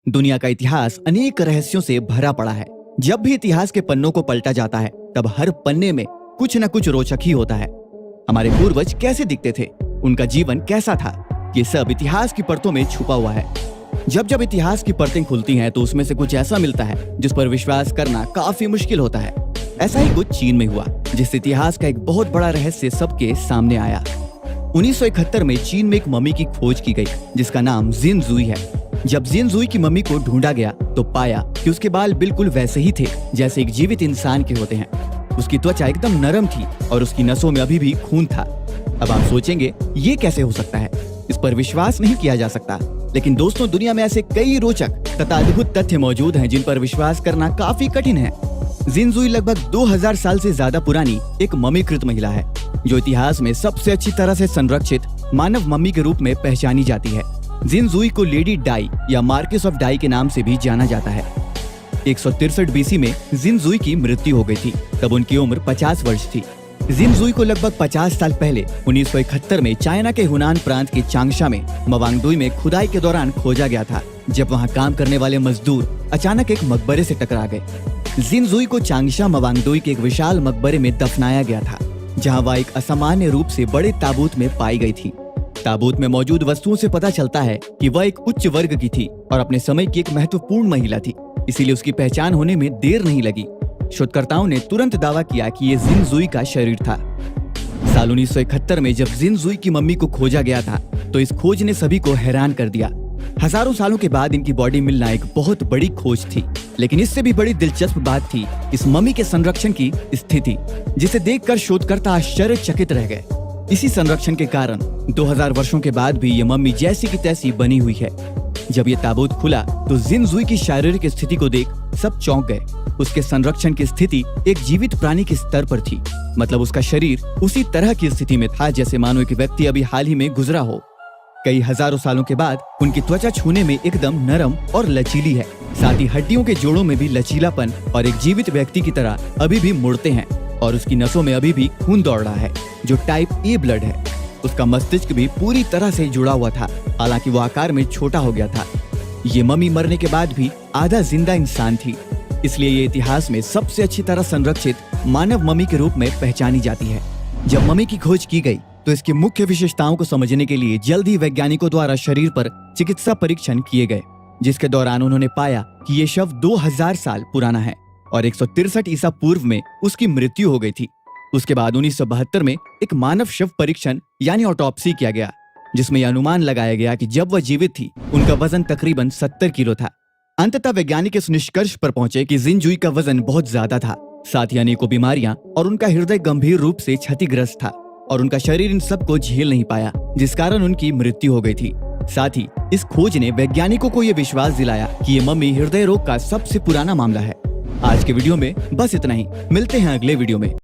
दुनिया का इतिहास अनेक रहस्यों से भरा पड़ा है। जब भी इतिहास के पन्नों को पलटा जाता है तब हर पन्ने में कुछ न कुछ रोचक ही होता है। हमारे पूर्वज कैसे दिखते थे, उनका जीवन कैसा था, ये सब इतिहास की परतों में छुपा हुआ है। जब जब इतिहास की परतें खुलती हैं तो उसमें से कुछ ऐसा मिलता है जिस पर विश्वास करना काफी मुश्किल होता है। ऐसा ही कुछ चीन में हुआ, जिससे इतिहास का एक बहुत बड़ा रहस्य सबके सामने आया। 1971 में चीन में एक मम्मी की खोज की गई जिसका नाम जिन जुई है। जब जिन जुई की मम्मी को ढूंढा गया तो पाया कि उसके बाल बिल्कुल वैसे ही थे जैसे एक जीवित इंसान के होते हैं। उसकी त्वचा एकदम नरम थी और उसकी नसों में अभी भी खून था। अब आप सोचेंगे ये कैसे हो सकता है, इस पर विश्वास नहीं किया जा सकता। लेकिन दोस्तों, दुनिया में ऐसे कई रोचक तथा अद्भुत तथ्य मौजूद हैं जिन पर विश्वास करना काफी कठिन है। जिन जुई लगभग 2000 साल से ज्यादा पुरानी एक मम्मीकृत महिला है जो इतिहास में सबसे अच्छी तरह से संरक्षित मानव मम्मी के रूप में पहचानी जाती है। जिन जुई को लेडी डाई या मार्किस ऑफ डाई के नाम से भी जाना जाता है। 163 बीसी में जिन जुई की मृत्यु हो गई थी, तब उनकी उम्र 50 वर्ष थी। जिन जुई को लगभग 50 साल पहले 1971 में चाइना के हुनान प्रांत के चांगशा में मवांगडुई में खुदाई के दौरान खोजा गया था, जब वहां काम करने वाले मजदूर अचानक एक मकबरे से टकरा गए। जिन जुई को चांगशा मवांगडुई के एक विशाल मकबरे में दफनाया गया था, जहां वह एक असामान्य रूप से बड़े ताबूत में पाई गई थी। ताबूत में मौजूद वस्तुओं से पता चलता है कि वह एक उच्च वर्ग की थी और अपने समय की एक महत्वपूर्ण महिला थी, इसीलिए उसकी पहचान होने में देर नहीं लगी। शोधकर्ताओं ने तुरंत दावा किया कि ये जिन जुई का शरीर था। साल 1971 में जब जिन जुई की मम्मी को खोजा गया था तो इस खोज ने सभी को हैरान कर दिया। हजारों सालों के बाद इनकी बॉडी मिलना एक बहुत बड़ी खोज थी, लेकिन इससे भी बड़ी दिलचस्प बात थी इस मम्मी के संरक्षण की स्थिति, जिसे देखकर शोधकर्ता आश्चर्यचकित रह गए। इसी संरक्षण के कारण 2000 वर्षों के बाद भी ये मम्मी जैसी की तैसी बनी हुई है। जब ये ताबूत खुला तो जिन जुई की शारीरिक स्थिति को देख सब चौंक गए। उसके संरक्षण की स्थिति एक जीवित प्राणी के स्तर पर थी, मतलब उसका शरीर उसी तरह की स्थिति में था जैसे मानो एक व्यक्ति अभी हाल ही में गुजरा हो। कई हजारों सालों के बाद उनकी त्वचा छूने में एकदम नरम और लचीली है, साथ ही हड्डियों के जोड़ों में भी लचीलापन और एक जीवित व्यक्ति की तरह अभी भी मुड़ते हैं, और उसकी नसों में अभी भी खून दौड़ रहा है जो टाइप ए ब्लड है। उसका मस्तिष्क भी पूरी तरह से जुड़ा हुआ था, हालांकि वो आकार में छोटा हो गया था। ये मम्मी मरने के बाद भी आधा जिंदा इंसान थी, इसलिए ये इतिहास में सबसे अच्छी तरह संरक्षित मानव मम्मी के रूप में पहचानी जाती है। जब मम्मी की खोज की गई तो इसकी मुख्य विशेषताओं को समझने के लिए जल्द ही वैज्ञानिकों द्वारा शरीर पर चिकित्सा परीक्षण किए गए, जिसके दौरान उन्होंने पाया कि ये शव 2000 साल पुराना है और 163 ईसा पूर्व में उसकी मृत्यु हो गई थी। उसके बाद 1972 में एक मानव शव परीक्षण यानी ऑटोप्सी किया गया, जिसमें यह अनुमान लगाया गया कि जब वह जीवित थी उनका वजन तकरीबन 70 किलो था। अंततः वैज्ञानिक इस निष्कर्ष पर पहुंचे कि जिन जुई का वजन बहुत ज्यादा था, साथ ही अनेकों बीमारियां और उनका हृदय गंभीर रूप से क्षतिग्रस्त था और उनका शरीर इन सब को झेल नहीं पाया, जिस कारण उनकी मृत्यु हो गई थी। साथ ही इस खोज ने वैज्ञानिकों को यह विश्वास दिलाया कि ये मम्मी हृदय रोग का सबसे पुराना मामला है। आज के वीडियो में बस इतना ही, मिलते हैं अगले वीडियो में।